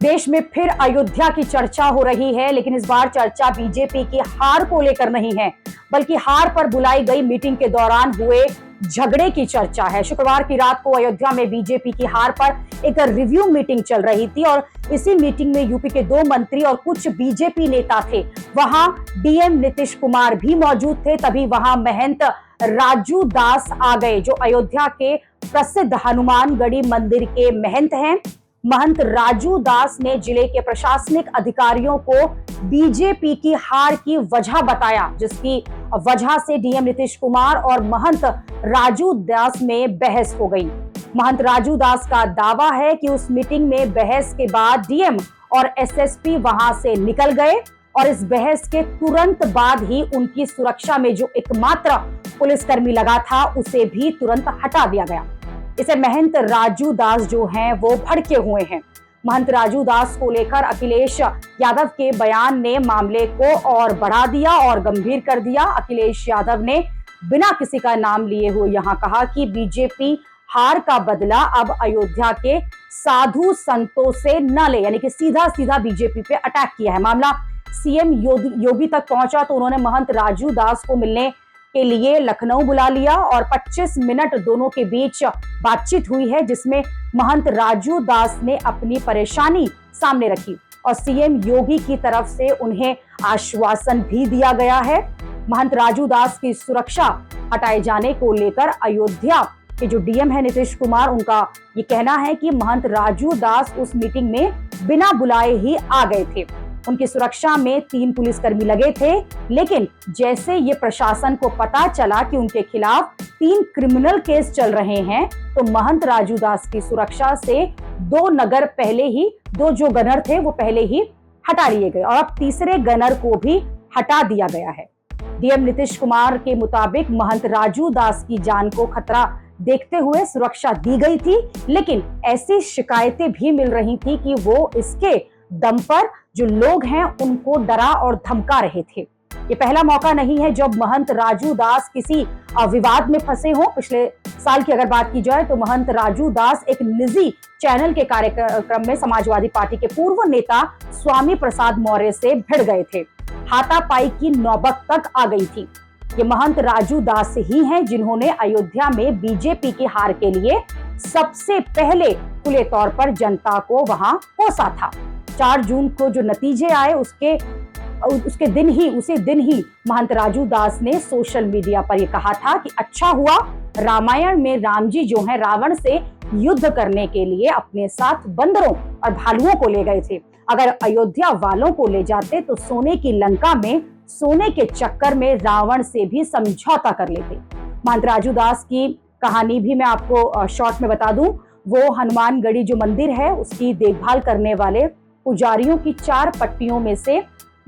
देश में फिर अयोध्या की चर्चा हो रही है, लेकिन इस बार चर्चा बीजेपी की हार को लेकर नहीं है, बल्कि हार पर बुलाई गई मीटिंग के दौरान हुए झगड़े की चर्चा है। शुक्रवार की रात को अयोध्या में बीजेपी की हार पर एक रिव्यू मीटिंग चल रही थी और इसी मीटिंग में यूपी के 2 मंत्री और कुछ बीजेपी नेता थे। वहां डीएम नीतीश कुमार भी मौजूद थे। तभी वहां महंत राजू दास आ गए, जो अयोध्या के प्रसिद्ध हनुमानगढ़ी मंदिर के महंत हैं। महंत राजू दास ने जिले के प्रशासनिक अधिकारियों को बीजेपी की हार की वजह बताया, जिसकी वजह से डीएम नीतीश कुमार और महंत राजू दास में बहस हो गई। महंत राजू दास का दावा है कि उस मीटिंग में बहस के बाद डीएम और एसएसपी वहां से निकल गए और इस बहस के तुरंत बाद ही उनकी सुरक्षा में जो एकमात्र पुलिसकर्मी लगा था, उसे भी तुरंत हटा दिया गया। इसे महंत राजू दास जो हैं वो भड़के हुए हैं। महंत राजू दास को लेकर अखिलेश यादव के बयान ने मामले को और बढ़ा दिया और गंभीर कर दिया। अखिलेश यादव ने बिना किसी का नाम लिए हुए यहां कहा कि बीजेपी हार का बदला अब अयोध्या के साधु संतों से न ले, यानी कि सीधा सीधा बीजेपी पे अटैक किया है। मामला सीएम योगी तक पहुंचा तो उन्होंने महंत राजू दास को मिलने के लिए लखनऊ बुला लिया और 25 मिनट दोनों के बीच बातचीत हुई है, जिसमें महंत राजू दास ने अपनी परेशानी सामने रखी और सीएम योगी की तरफ से उन्हें आश्वासन भी दिया गया है। महंत राजू दास की सुरक्षा हटाए जाने को लेकर अयोध्या के जो डीएम है नीतीश कुमार, उनका ये कहना है कि महंत राजू दास उस मीटिंग में बिना बुलाए ही आ गए थे। उनकी सुरक्षा में 3 पुलिसकर्मी लगे थे, लेकिन जैसे ये प्रशासन को पता चला कि उनके खिलाफ 3 क्रिमिनल केस चल रहे हैं, तो महंत राजू दास की सुरक्षा से 2 जो गनर थे वो पहले ही हटा लिए गए और अब तीसरे गनर को भी हटा दिया गया है। डीएम नीतीश कुमार के मुताबिक महंत राजू दास की जान को खतरा देखते हुए सुरक्षा दी गई थी, लेकिन ऐसी शिकायतें भी मिल रही थी कि वो इसके दम पर जो लोग हैं उनको डरा और धमका रहे थे। ये पहला मौका नहीं है जब महंत राजू दास किसी विवाद में फंसे हो। पिछले साल की अगर बात की जाए तो महंत राजू दास एक निजी चैनल के कार्यक्रम में समाजवादी पार्टी के पूर्व नेता स्वामी प्रसाद मौर्य से भिड़ गए थे। हाथापाई की नौबत तक आ गई थी। ये महंत राजू दास ही हैं जिन्होंने अयोध्या में बीजेपी की हार के लिए सबसे पहले खुले तौर पर जनता को वहां कोसा था। 4 जून को जो नतीजे आए उसी दिन ही महंत राजू दास ने सोशल मीडिया पर यह कहा था कि अच्छा हुआ रामायण में राम जी जो है रावण से युद्ध करने के लिए अपने साथ बंदरों और भालुओं को ले गए थे। अगर अयोध्या वालों को ले जाते तो सोने की लंका में सोने के चक्कर में रावण से भी समझौता कर लेते। महंत राजू दास की कहानी भी मैं आपको शॉर्ट में बता दूं। वो हनुमानगढ़ी जो मंदिर है उसकी देखभाल करने वाले पुजारियों की 4 पट्टियों में से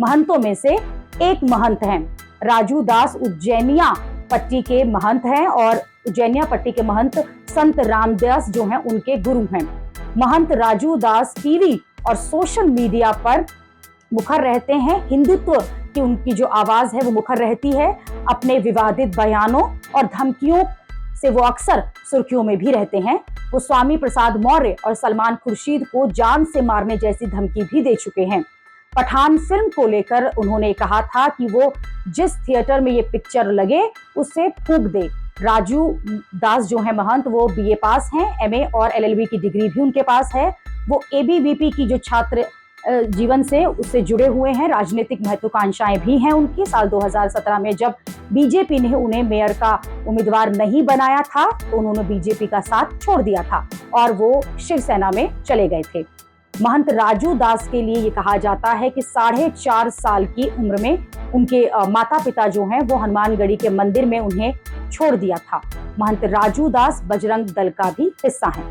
महंतों में से एक महंत हैं। राजू दास उज्जैनिया पट्टी के महंत हैं और उज्जैनिया पट्टी के महंत संत रामदास जो हैं उनके गुरु हैं। महंत राजू दास टीवी और सोशल मीडिया पर मुखर रहते हैं। हिंदुत्व की उनकी जो आवाज है वो मुखर रहती है। अपने विवादित बयानों और धमकियों से वो अक्सर सुर्खियों में भी रहते हैं। वो स्वामी प्रसाद मौर्य और सलमान खुर्शीद को जान से मारने जैसी धमकी भी दे चुके हैं। पठान फिल्म को लेकर उन्होंने कहा था कि वो जिस थिएटर में ये पिक्चर लगे उसे फूंक दे। राजू दास जो है महंत, वो बीए पास हैं, एमए और एलएलबी की डिग्री भी उनके पास है। वो एबीवीपी की जो छात्र जीवन से उससे जुड़े हुए हैं। राजनीतिक महत्वाकांक्षाएं भी हैं उनकी। साल 2017 में जब बीजेपी ने उन्हें मेयर का उम्मीदवार नहीं बनाया था तो उन्होंने बीजेपी का साथ छोड़ दिया था और वो शिवसेना में चले गए थे। महंत राजू दास के लिए ये कहा जाता है कि 4.5 साल की उम्र में उनके माता पिता जो हैं वो हनुमानगढ़ी के मंदिर में उन्हें छोड़ दिया था। महंत राजू दास बजरंग दल का भी हिस्सा हैं।